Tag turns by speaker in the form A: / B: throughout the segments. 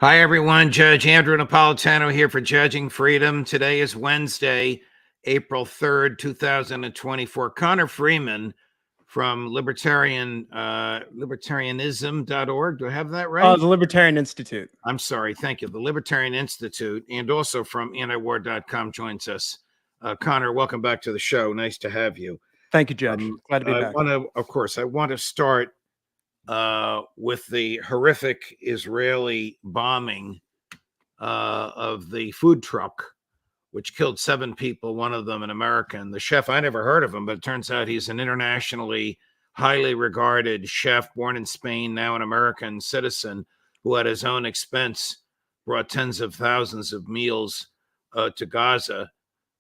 A: Hi, everyone. Judge Andrew Napolitano here for Judging Freedom. Today is Wednesday, April 3rd, 2024. Connor Freeman from libertarianism.org. Do I have that right?
B: The Libertarian Institute.
A: I'm sorry. Thank you. The Libertarian Institute, and also from antiwar.com joins us. Connor, welcome back to the show. Nice to have you.
B: Thank you, Judge. Glad to be back.
A: I want to start with the horrific Israeli bombing of the food truck, which killed 7 people, one of them an American. The chef, I never heard of him, but it turns out he's an internationally highly regarded chef, born in Spain, now an American citizen, who at his own expense brought tens of thousands of meals to Gaza.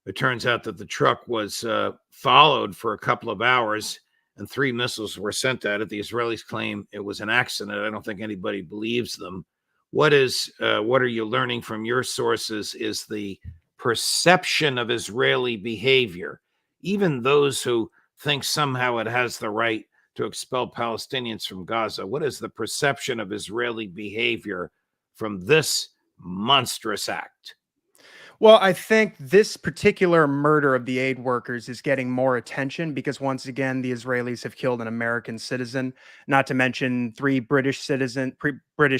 A: It turns out that the truck was followed for a couple of hours and 3 missiles were sent at it. The Israelis claim it was an accident. I don't think anybody believes them. What are you learning from your sources is the perception of Israeli behavior, even those who think somehow it has the right to expel Palestinians from Gaza? What is the perception of Israeli behavior from this monstrous act?
B: Well, I think this particular murder of the aid workers is getting more attention because once again, the Israelis have killed an American citizen, not to mention 3 British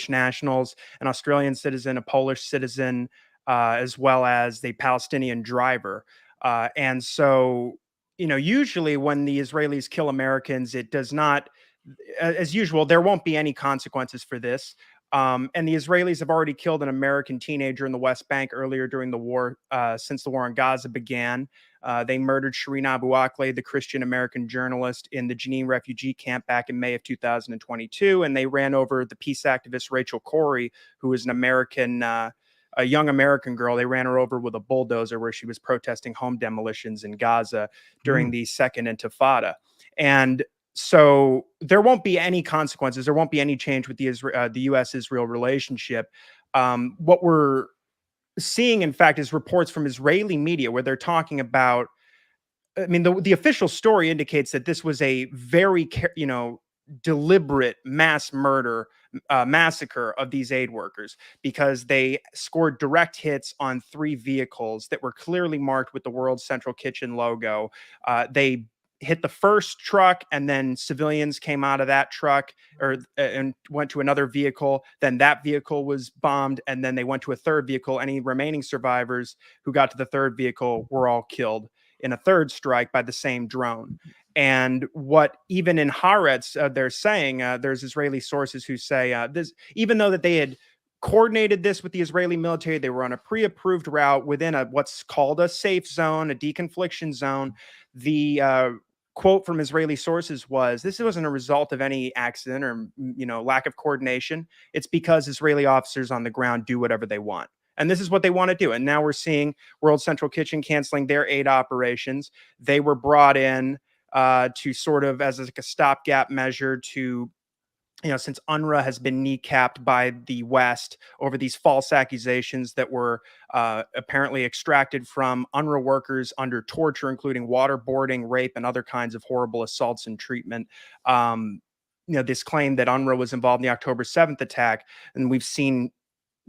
B: nationals, an Australian citizen, a Polish citizen, as well as the Palestinian driver. And so, usually when the Israelis kill Americans, it does not, as usual, there won't be any consequences for this. And the Israelis have already killed an American teenager in the West Bank earlier during the war, since the war in Gaza began. They murdered Shireen Abu Akleh, the Christian American journalist, in the Jenin refugee camp back in May of 2022. And they ran over the peace activist Rachel Corrie, who is a young American girl. They ran her over with a bulldozer where she was protesting home demolitions in Gaza during the Second Intifada. And so there won't be any consequences. There won't be any change with the U.S.-Israel relationship. What we're seeing, in fact, is reports from Israeli media where they're talking about. I mean, the official story indicates that this was a very, deliberate mass murder, massacre of these aid workers because they scored direct hits on 3 vehicles that were clearly marked with the World Central Kitchen logo. They hit the first truck, and then civilians came out of that truck and went to another vehicle. Then that vehicle was bombed, and then they went to a third vehicle. Any remaining survivors who got to the third vehicle were all killed in a third strike by the same drone. And what even in Haaretz, they're saying, there's Israeli sources who say this, even though that they had coordinated this with the Israeli military, they were on a pre-approved route within what's called a safe zone, a deconfliction zone. The quote from Israeli sources was, this wasn't a result of any accident or lack of coordination. It's because Israeli officers on the ground do whatever they want. And this is what they want to do. And now we're seeing World Central Kitchen canceling their aid operations. They were brought in to sort of as like a stopgap measure to, since UNRWA has been kneecapped by the West over these false accusations that were apparently extracted from UNRWA workers under torture, including waterboarding, rape, and other kinds of horrible assaults and treatment. This claim that UNRWA was involved in the October 7th attack, and we've seen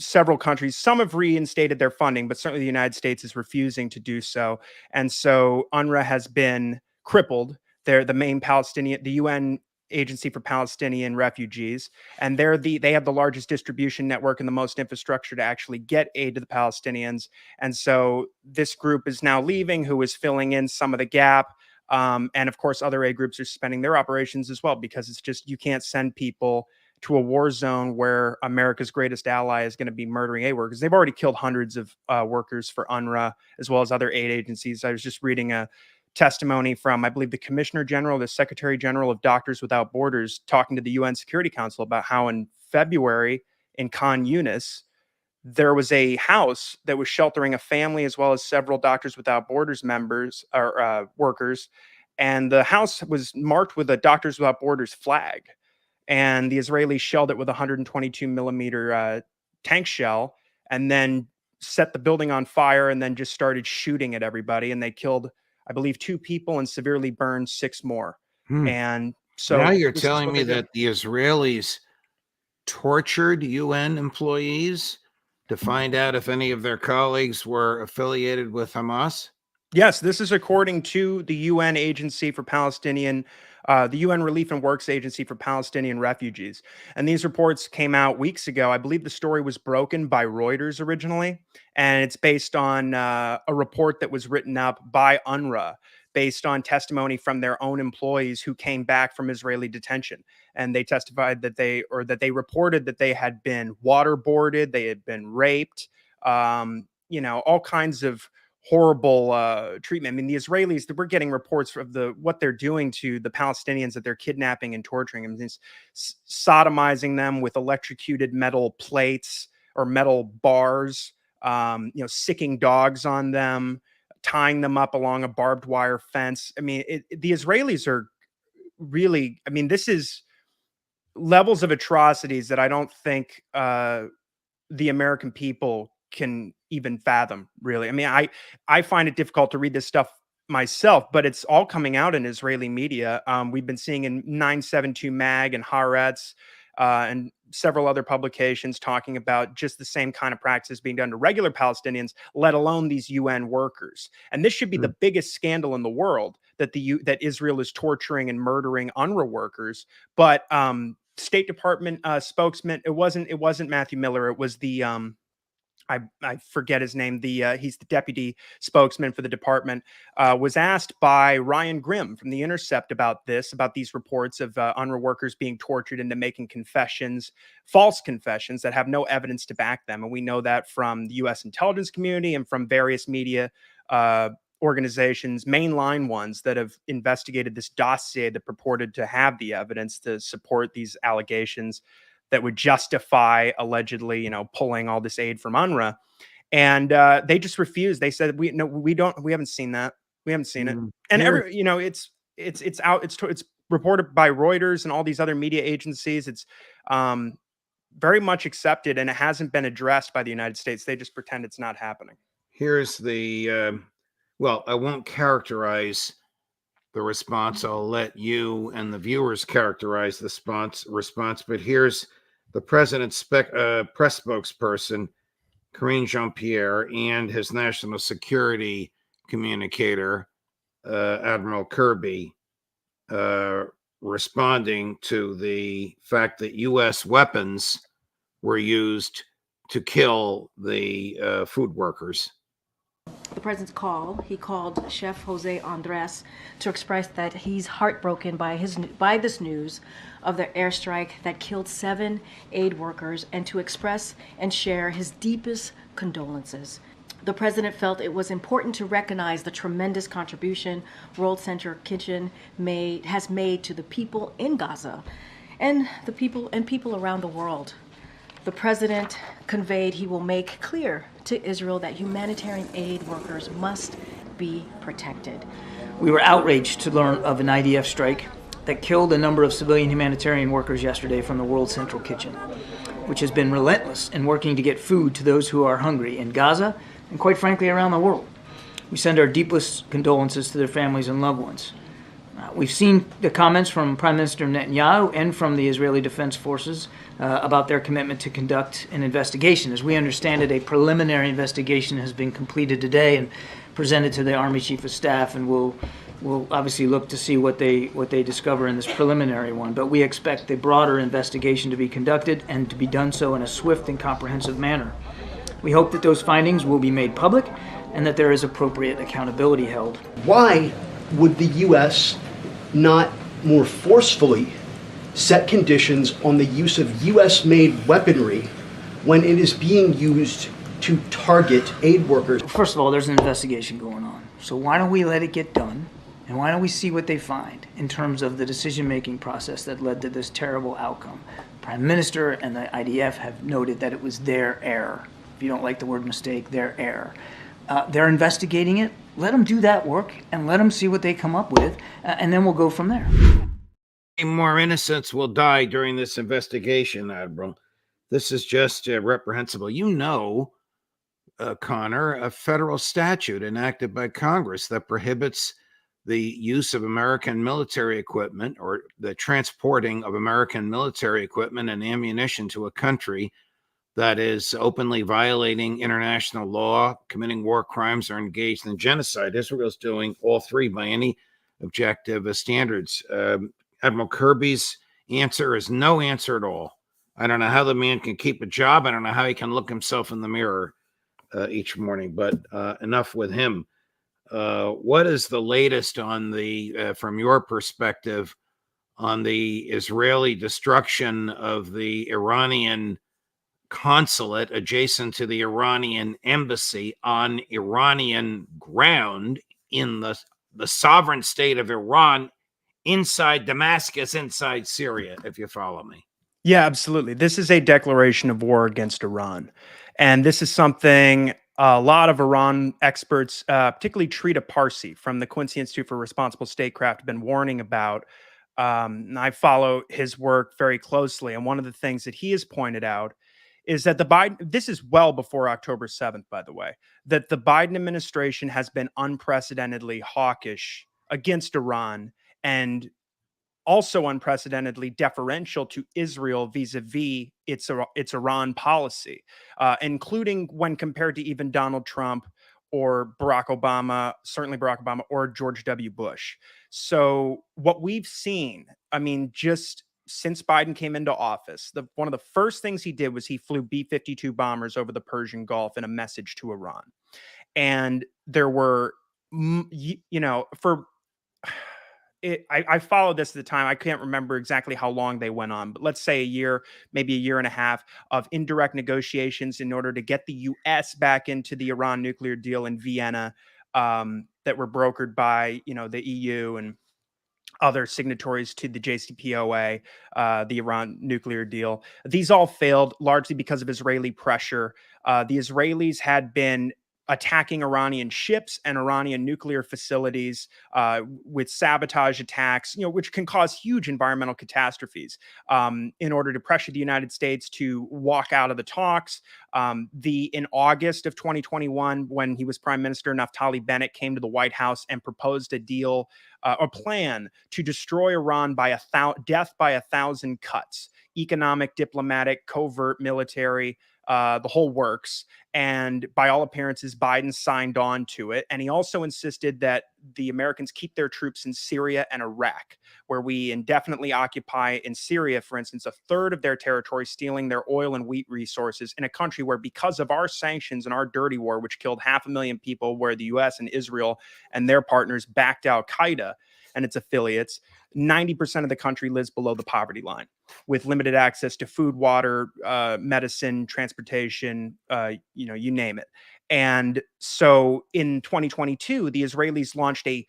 B: several countries, some have reinstated their funding, but certainly the United States is refusing to do so. And so UNRWA has been crippled. They're the main the UN Agency for Palestinian Refugees, and they have the largest distribution network and the most infrastructure to actually get aid to the Palestinians. And so this group is now leaving, who is filling in some of the gap. And of course, other aid groups are suspending their operations as well, because it's just, you can't send people to a war zone where America's greatest ally is going to be murdering aid workers. They've already killed hundreds of workers for UNRWA, as well as other aid agencies. I was just reading a testimony from, I believe, the Commissioner General, the Secretary General of Doctors Without Borders, talking to the UN Security Council about how in February in Khan Yunis, there was a house that was sheltering a family as well as several Doctors Without Borders members or workers. And the house was marked with a Doctors Without Borders flag. And the Israelis shelled it with a 122 millimeter tank shell, and then set the building on fire, and then just started shooting at everybody. And they killed, I believe, 2 people and severely burned 6 more. And so
A: now you're telling me that the Israelis tortured UN employees to find out if any of their colleagues were affiliated with Hamas?
B: Yes, this is according to the UN Agency for Palestinian, the UN Relief and Works Agency for Palestinian Refugees. And these reports came out weeks ago. I believe the story was broken by Reuters originally, and it's based on a report that was written up by UNRWA, based on testimony from their own employees who came back from Israeli detention. And they testified that they reported that they had been waterboarded, they had been raped, all kinds of horrible treatment. I mean, the Israelis, we're getting reports of what they're doing to the Palestinians, that they're kidnapping and torturing them, sodomizing them with electrocuted metal plates or metal bars, sicking dogs on them, tying them up along a barbed wire fence. I mean, the Israelis are really, I mean, this is levels of atrocities that I don't think the American people can even fathom, really. I mean, I find it difficult to read this stuff myself, but it's all coming out in Israeli media. We've been seeing in 972 Mag and Haaretz and several other publications talking about just the same kind of practices being done to regular Palestinians, let alone these UN workers. And this should be the biggest scandal in the world, that that Israel is torturing and murdering UNRWA workers. But State Department spokesman, it wasn't Matthew Miller. It was the I forget his name. He's the deputy spokesman for the department. Was asked by Ryan Grimm from The Intercept about these reports of UNRWA workers being tortured into making confessions, false confessions that have no evidence to back them. And we know that from the U.S. intelligence community and from various media organizations, mainline ones that have investigated this dossier that purported to have the evidence to support these allegations that would justify allegedly, pulling all this aid from UNRWA. And they just refused. They said, we haven't seen that. We haven't seen it. And it's out. It's reported by Reuters and all these other media agencies. It's very much accepted, and it hasn't been addressed by the United States. They just pretend it's not happening.
A: Here's the, I won't characterize the response. I'll let you and the viewers characterize the response. But here's the president's press spokesperson, Karine Jean-Pierre, and his national security communicator, Admiral Kirby, responding to the fact that U.S. weapons were used to kill the food workers.
C: The president's he called Chef Jose Andres to express that he's heartbroken by this news of the airstrike that killed 7 aid workers, and to express and share his deepest condolences. The president felt it was important to recognize the tremendous contribution World Central Kitchen has made to the people in Gaza and people around the world. The president conveyed he will make clear to Israel that humanitarian aid workers must be protected.
D: We were outraged to learn of an IDF strike that killed a number of civilian humanitarian workers yesterday from the World Central Kitchen, which has been relentless in working to get food to those who are hungry in Gaza and, quite frankly, around the world. We send our deepest condolences to their families and loved ones. We've seen the comments from Prime Minister Netanyahu and from the Israeli Defense Forces about their commitment to conduct an investigation. As we understand it, a preliminary investigation has been completed today and presented to the Army Chief of Staff, and we'll obviously look to see what they discover in this preliminary one. But we expect a broader investigation to be conducted and to be done so in a swift and comprehensive manner. We hope that those findings will be made public and that there is appropriate accountability held.
E: Why would the U.S. not more forcefully set conditions on the use of U.S.-made weaponry when it is being used to target aid workers?
D: First of all, there's an investigation going on. So why don't we let it get done? And why don't we see what they find in terms of the decision-making process that led to this terrible outcome? Prime Minister and the IDF have noted that it was their error. If you don't like the word mistake, their error. They're investigating it. Let them do that work and let them see what they come up with, and then we'll go from there.
A: More innocents will die during this investigation, Admiral. This is just reprehensible. Connor, a federal statute enacted by Congress that prohibits the use of American military equipment or the transporting of American military equipment and ammunition to a country that is openly violating international law, committing war crimes, or engaged in genocide. Israel's doing all three by any objective standards. Admiral Kirby's answer is no answer at all. I don't know how the man can keep a job. I don't know how he can look himself in the mirror each morning, but enough with him. What is the latest on the, from your perspective, on the Israeli destruction of the Iranian consulate adjacent to the Iranian embassy on Iranian ground in the sovereign state of Iran, inside Damascus, inside Syria, if you follow me?
B: Yeah, absolutely. This is a declaration of war against Iran. And this is something a lot of Iran experts, particularly Trita Parsi from the Quincy Institute for Responsible Statecraft, have been warning about. And I follow his work very closely. And one of the things that he has pointed out is that the Biden, this is well before October 7th, by the way, that the Biden administration has been unprecedentedly hawkish against Iran and also unprecedentedly deferential to Israel vis-a-vis its Iran policy, including when compared to even Donald Trump or Barack Obama, certainly Barack Obama or George W. Bush. So what we've seen, I mean, just since Biden came into office, one of the first things he did was he flew B-52 bombers over the Persian Gulf in a message to Iran. And there were, for I followed this at the time. I can't remember exactly how long they went on, but let's say a year, maybe a year and a half of indirect negotiations in order to get the U.S. back into the Iran nuclear deal in Vienna, that were brokered by, the EU and other signatories to the JCPOA, the Iran nuclear deal. These all failed largely because of Israeli pressure. The Israelis had been attacking Iranian ships and Iranian nuclear facilities with sabotage attacks, which can cause huge environmental catastrophes, in order to pressure the United States to walk out of the talks. In August of 2021, when he was prime minister, Naftali Bennett came to the White House and proposed a deal, a plan to destroy Iran by death by 1,000 cuts, economic, diplomatic, covert, military, the whole works. And by all appearances, Biden signed on to it. And he also insisted that the Americans keep their troops in Syria and Iraq, where we indefinitely occupy in Syria, for instance, a third of their territory, stealing their oil and wheat resources in a country where, because of our sanctions and our dirty war, which killed 500,000 people, where the US and Israel and their partners backed Al-Qaeda and its affiliates, 90% of the country lives below the poverty line with limited access to food, water, medicine, transportation, you name it. And so in 2022, the Israelis launched a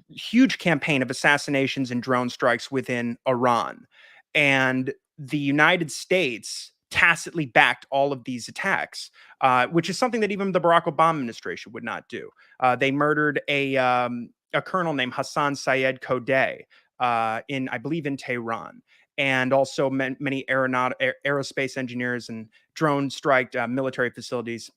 B: huge campaign of assassinations and drone strikes within Iran. And the United States tacitly backed all of these attacks, which is something that even the Barack Obama administration would not do. They murdered a colonel named Hassan Syed Kodeh I believe, in Tehran, and also many aerospace engineers and drone striked military facilities.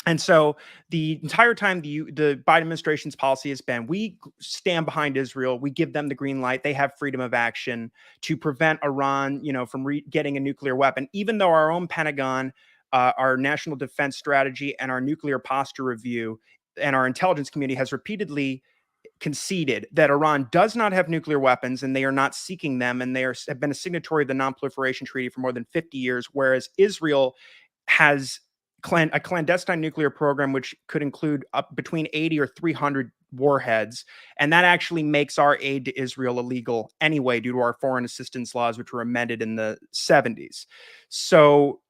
B: And so the entire time, the Biden administration's policy has been, we stand behind Israel. We give them the green light. They have freedom of action to prevent Iran, from getting a nuclear weapon, even though our own Pentagon, our national defense strategy, and our nuclear posture review and our intelligence community has repeatedly conceded that Iran does not have nuclear weapons and they are not seeking them. And they have been a signatory of the Non-Proliferation Treaty for more than 50 years, whereas Israel has a clandestine nuclear program, which could include up between 80 or 300 warheads. And that actually makes our aid to Israel illegal anyway, due to our foreign assistance laws, which were amended in the 70s. So,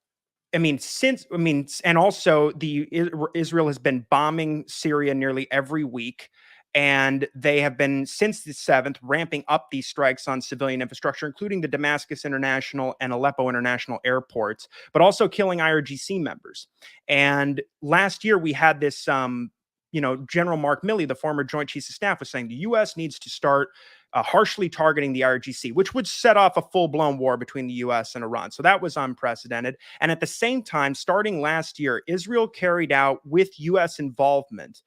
B: and also Israel has been bombing Syria nearly every week. And they have been, since the 7th, ramping up these strikes on civilian infrastructure, including the Damascus International and Aleppo International airports, but also killing IRGC members. And last year, we had this, General Mark Milley, the former Joint Chiefs of Staff, was saying the U.S. needs to start harshly targeting the IRGC, which would set off a full-blown war between the U.S. and Iran. So that was unprecedented. And at the same time, starting last year, Israel carried out, with U.S. involvement,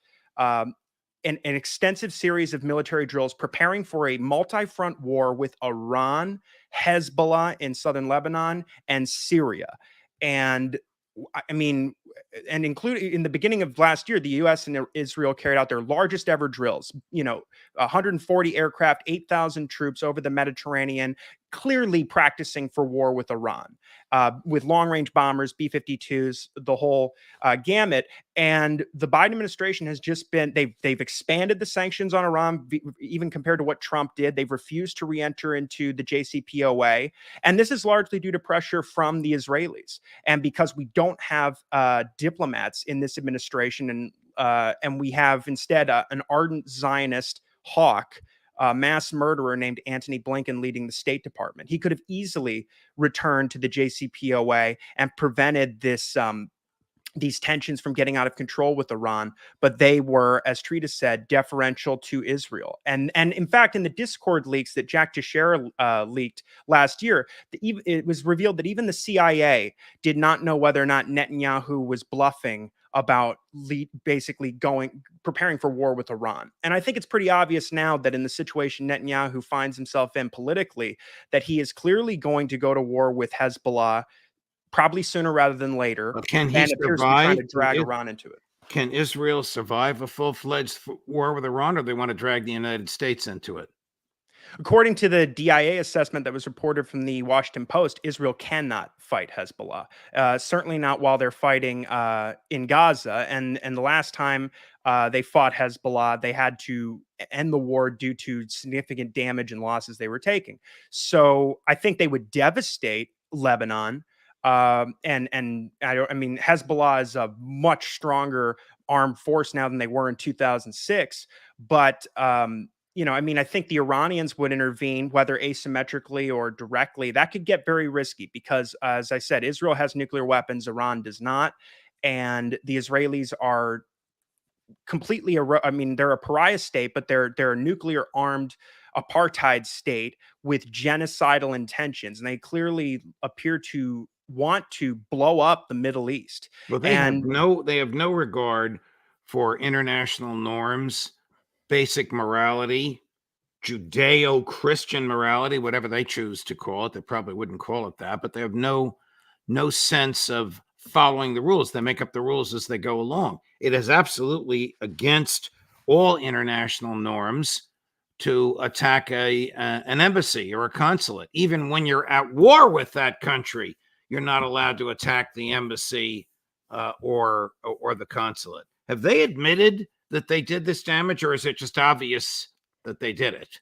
B: an extensive series of military drills preparing for a multi-front war with Iran, Hezbollah in southern Lebanon, and Syria. And I mean, and including in the beginning of last year, the U.S. and Israel carried out their largest ever drills. 140 aircraft, 8,000 troops over the Mediterranean, clearly practicing for war with Iran, with long-range bombers, B-52s, the whole gamut. And the Biden administration has just been they've expanded the sanctions on Iran, even compared to what Trump did. They've refused to re-enter into the JCPOA, and this is largely due to pressure from the Israelis. And because we don't have diplomats in this administration, and we have instead an ardent Zionist hawk, mass murderer named Antony Blinken leading the State Department. He could have easily returned to the JCPOA and prevented these tensions from getting out of control with Iran, but they were, as Treatise said, deferential to Israel. And in fact, in the Discord leaks that Jack Teixeira leaked last year, it was revealed that even the CIA did not know whether or not Netanyahu was bluffing about basically preparing for war with Iran. And I think it's pretty obvious now that in the situation Netanyahu finds himself in politically, that he is clearly going to go to war with Hezbollah, probably sooner rather than later.
A: But can he
B: and appears to be trying
A: survive?
B: to drag Iran into it.
A: Can Israel survive a full-fledged war with Iran, or they want to drag the United States into it?
B: According to the DIA assessment that was reported from the Washington Post, Israel cannot fight Hezbollah. Certainly not while they're fighting in Gaza. And the last time they fought Hezbollah, they had to end the war due to significant damage and losses they were taking. So I think they would devastate Lebanon. And I mean, Hezbollah is a much stronger armed force now than they were in 2006. But I mean, I think the Iranians would intervene, whether asymmetrically or directly. That could get very risky because, as I said, Israel has nuclear weapons, Iran does not, and the Israelis are completely. I mean, they're a pariah state, but they're a nuclear armed apartheid state with genocidal intentions, and they clearly appear to want to blow up the Middle East.
A: Well, they have no regard for international norms, basic morality, Judeo-Christian morality, whatever they choose to call it. They probably wouldn't call it that, but they have no sense of following the rules. They make up the rules as they go along. It is absolutely against all international norms to attack an embassy or a consulate. Even when you're at war with that country, you're not allowed to attack the embassy or the consulate. Have they admitted that they did this damage, or is it just obvious that they did it?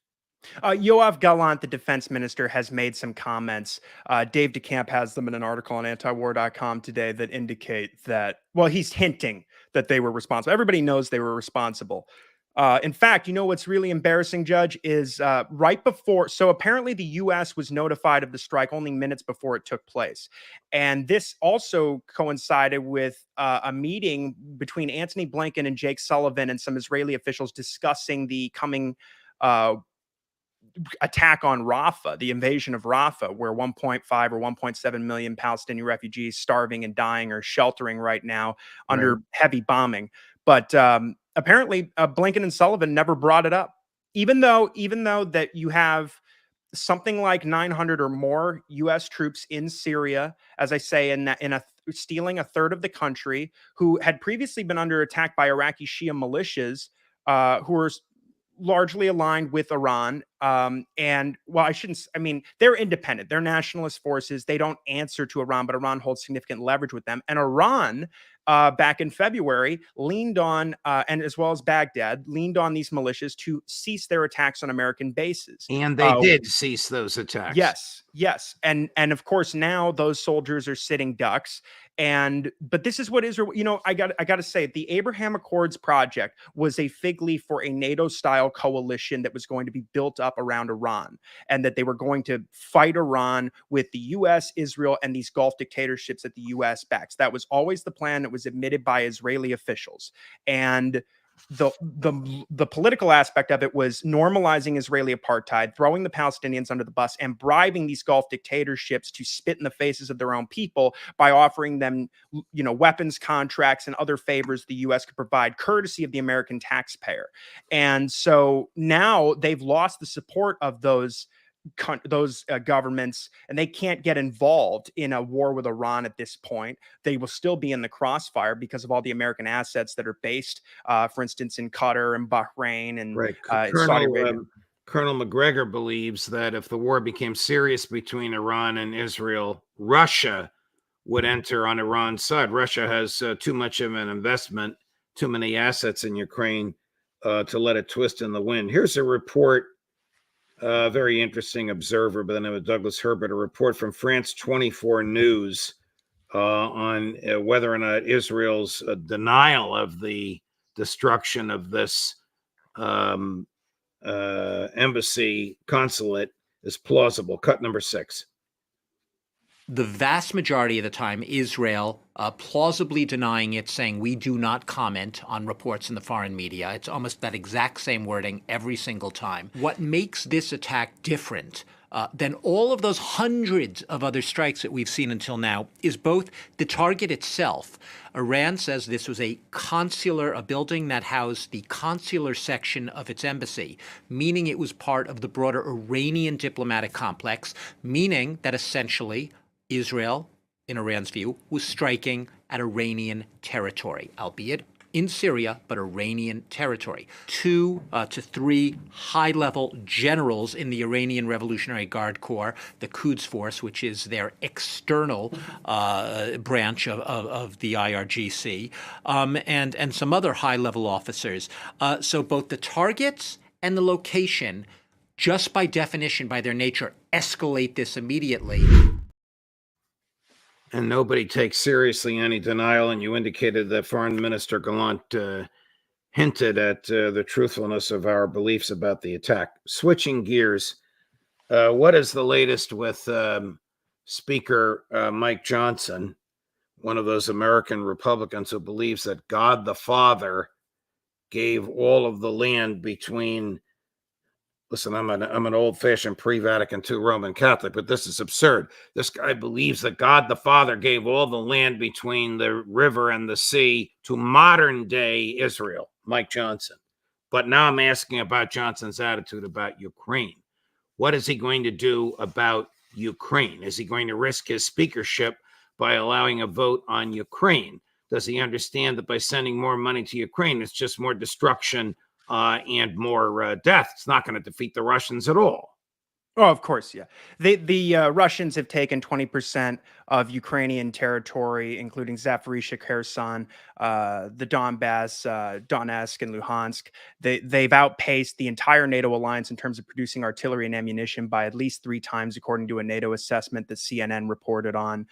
B: Yoav Gallant, the defense minister, has made some comments. Dave DeCamp has them in an article on antiwar.com today that indicate that, well, he's hinting that they were responsible. Everybody knows they were responsible. In fact, what's really embarrassing, Judge, is right before. So apparently the U.S. was notified of the strike only minutes before it took place. And this also coincided with a meeting between Antony Blinken and Jake Sullivan and some Israeli officials discussing the coming attack on Rafah, the invasion of Rafah, where 1.5 or 1.7 million Palestinian refugees starving and dying or sheltering right now under heavy bombing. But apparently, Blinken and Sullivan never brought it up, even though that you have something like 900 or more U.S. troops in Syria, as I say, stealing a third of the country, who had previously been under attack by Iraqi Shia militias, who were largely aligned with Iran. And well, they're independent. They're nationalist forces. They don't answer to Iran, but Iran holds significant leverage with them. And Iran, back in February, leaned on, and as well as Baghdad, leaned on these militias to cease their attacks on American bases.
A: And they did cease those attacks.
B: Yes. And of course, now those soldiers are sitting ducks. But this is what Israel, I got to say, the Abraham Accords project was a fig leaf for a NATO-style coalition that was going to be built up around Iran, and that they were going to fight Iran with the U.S., Israel, and these Gulf dictatorships that the U.S. backs. That was always the plan that was admitted by Israeli officials. And the political aspect of it was normalizing Israeli apartheid, throwing the Palestinians under the bus, and bribing these Gulf dictatorships to spit in the faces of their own people by offering them, weapons contracts and other favors the U.S. could provide, courtesy of the American taxpayer. And so now they've lost the support of those governments, and they can't get involved in a war with Iran at this point. They will still be in the crossfire because of all the American assets that are based, for instance, in Qatar and Bahrain and
A: Right.
B: Saudi Arabia.
A: Colonel McGregor believes that if the war became serious between Iran and Israel, Russia would enter on Iran's side. Russia has too much of an investment, too many assets in Ukraine to let it twist in the wind. Here's a report, very interesting observer by the name of Douglas Herbert, a report from France 24 News on whether or not Israel's denial of the destruction of this embassy consulate is plausible. Cut number 6.
F: The vast majority of the time, Israel plausibly denying it, saying we do not comment on reports in the foreign media. It's almost that exact same wording every single time. What makes this attack different than all of those hundreds of other strikes that we've seen until now is both the target itself. Iran says this was a building that housed the consular section of its embassy, meaning it was part of the broader Iranian diplomatic complex, meaning that essentially Israel, in Iran's view, was striking at Iranian territory, albeit in Syria, but Iranian territory. 2 to 3 high-level generals in the Iranian Revolutionary Guard Corps, the Quds Force, which is their external branch of the IRGC, and some other high-level officers. So both the targets and the location, just by definition, by their nature, escalate this immediately.
A: And nobody takes seriously any denial. And you indicated that Foreign Minister Gallant hinted at the truthfulness of our beliefs about the attack. Switching gears, what is the latest with Speaker Mike Johnson, one of those American Republicans who believes that God the Father gave all of the land between... Listen, I'm an old-fashioned pre-Vatican II Roman Catholic, but this is absurd. This guy believes that God the Father gave all the land between the river and the sea to modern-day Israel, Mike Johnson. But now I'm asking about Johnson's attitude about Ukraine. What is he going to do about Ukraine? Is he going to risk his speakership by allowing a vote on Ukraine? Does he understand that by sending more money to Ukraine, it's just more destruction and more death? It's not going to defeat the Russians at all.
B: Oh, of course, yeah. The Russians have taken 20% of Ukrainian territory, including Zaporizhzhia, Kherson, the Donbass, Donetsk, and Luhansk. They've outpaced the entire NATO alliance in terms of producing artillery and ammunition by at least 3 times, according to a NATO assessment that CNN reported on.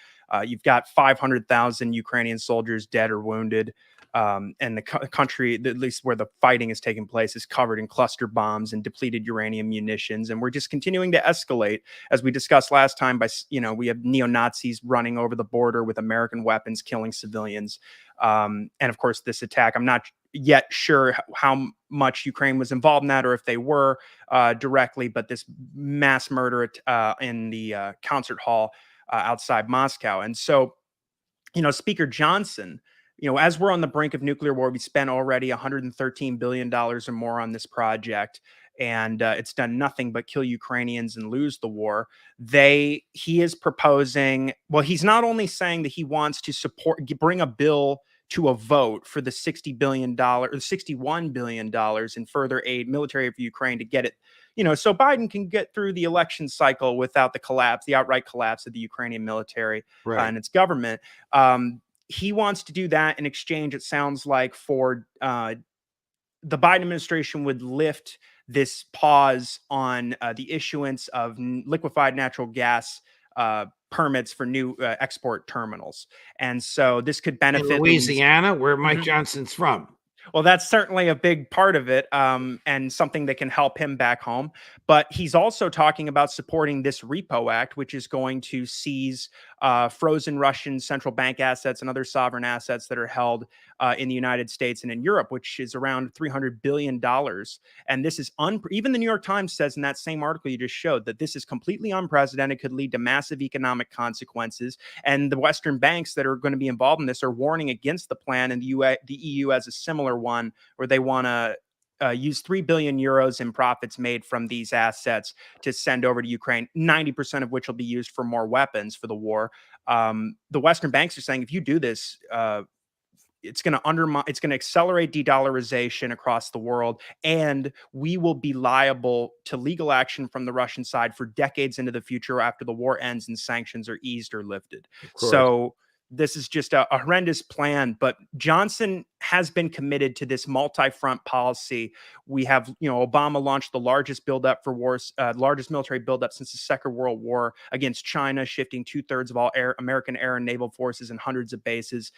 B: You've got 500,000 Ukrainian soldiers dead or wounded. And the country, at least where the fighting is taking place, is covered in cluster bombs and depleted uranium munitions. And we're just continuing to escalate, as we discussed last time. We have neo-Nazis running over the border with American weapons, killing civilians. And of course, this attack, I'm not yet sure how much Ukraine was involved in that, or if they were directly, but this mass murder in the concert hall outside Moscow. And so, Speaker Johnson, as we're on the brink of nuclear war, we spent already $113 billion or more on this project, and it's done nothing but kill Ukrainians and lose the war. He is proposing, well, he's not only saying that he wants to bring a bill to a vote for the $61 billion in further aid, military aid for Ukraine, to get it, so Biden can get through the election cycle without the outright collapse of the Ukrainian military and its government. He wants to do that in exchange, it sounds like, for the Biden administration would lift this pause on the issuance of liquefied natural gas permits for new export terminals. And so this could benefit
A: in Louisiana, where Mike Johnson's from.
B: Well, that's certainly a big part of it, and something that can help him back home. But he's also talking about supporting this Repo Act, which is going to seize frozen Russian central bank assets and other sovereign assets that are held in the United States and in Europe, which is around $300 billion. And this is even the New York Times says in that same article you just showed that this is completely unprecedented, could lead to massive economic consequences. And the Western banks that are going to be involved in this are warning against the plan. And the EU has a similar one where they want to use 3 billion euros in profits made from these assets to send over to Ukraine, 90% of which will be used for more weapons for the war. The Western banks are saying if you do this, it's going to undermine, it's going to accelerate de-dollarization across the world, and we will be liable to legal action from the Russian side for decades into the future after the war ends and sanctions are eased or lifted. So this is just a horrendous plan, but Johnson has been committed to this multi-front policy. We have, Obama launched the largest buildup for wars, largest military buildup since the Second World War against China, shifting 2/3 of all American air and naval forces and hundreds of bases,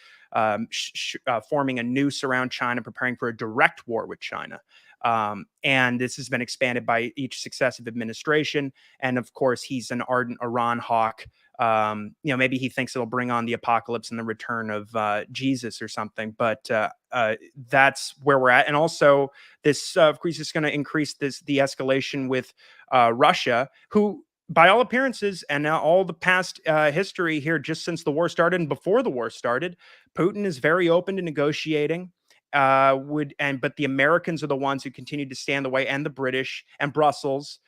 B: forming a noose around China, preparing for a direct war with China. And this has been expanded by each successive administration. And of course, he's an ardent Iran hawk. Maybe he thinks it'll bring on the apocalypse and the return of Jesus or something, but that's where we're at. And also this, of course, is going to increase the escalation with Russia, who, by all appearances and all the past history here, just since the war started and before the war started, Putin is very open to negotiating. But the Americans are the ones who continue to stand the way, and the British and Brussels,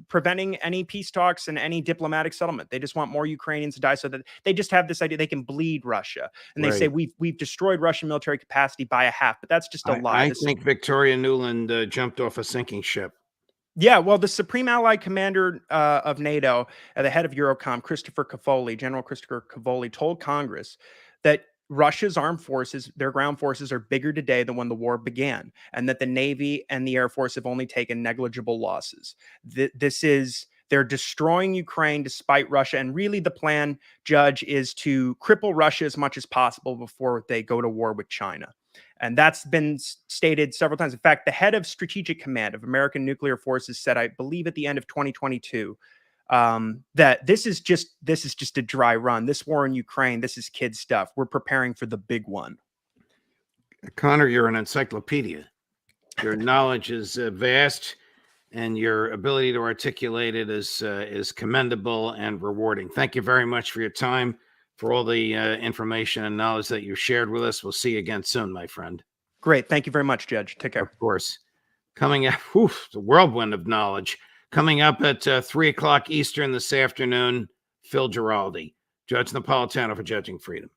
B: preventing any peace talks and any diplomatic settlement. They just want more Ukrainians to die, so that they just have this idea they can bleed Russia. And they say we've destroyed Russian military capacity by a half, but that's just a lie.
A: I think Victoria Nuland jumped off a sinking ship.
B: Yeah, well, the Supreme Allied Commander of NATO, the head of Eurocom, General Christopher Cavoli, told Congress that Russia's armed forces, their ground forces, are bigger today than when the war began, and that the Navy and the Air Force have only taken negligible losses. They're destroying Ukraine despite Russia, and really the plan, Judge, is to cripple Russia as much as possible before they go to war with China. And that's been stated several times. In fact, the head of Strategic Command of American Nuclear Forces said, I believe at the end of 2022, that this is just a dry run. This war in Ukraine, this is kid stuff. We're preparing for the big one.
A: Connor, you're an encyclopedia. Your knowledge is vast, and your ability to articulate it is commendable and rewarding. Thank you very much for your time, for all the information and knowledge that you shared with us. We'll see you again soon, my friend.
B: Great. Thank you very much, Judge. Take care.
A: Of course. Coming up, the whirlwind of knowledge. Coming up at 3 o'clock Eastern this afternoon, Phil Giraldi, Judge Napolitano for Judging Freedom.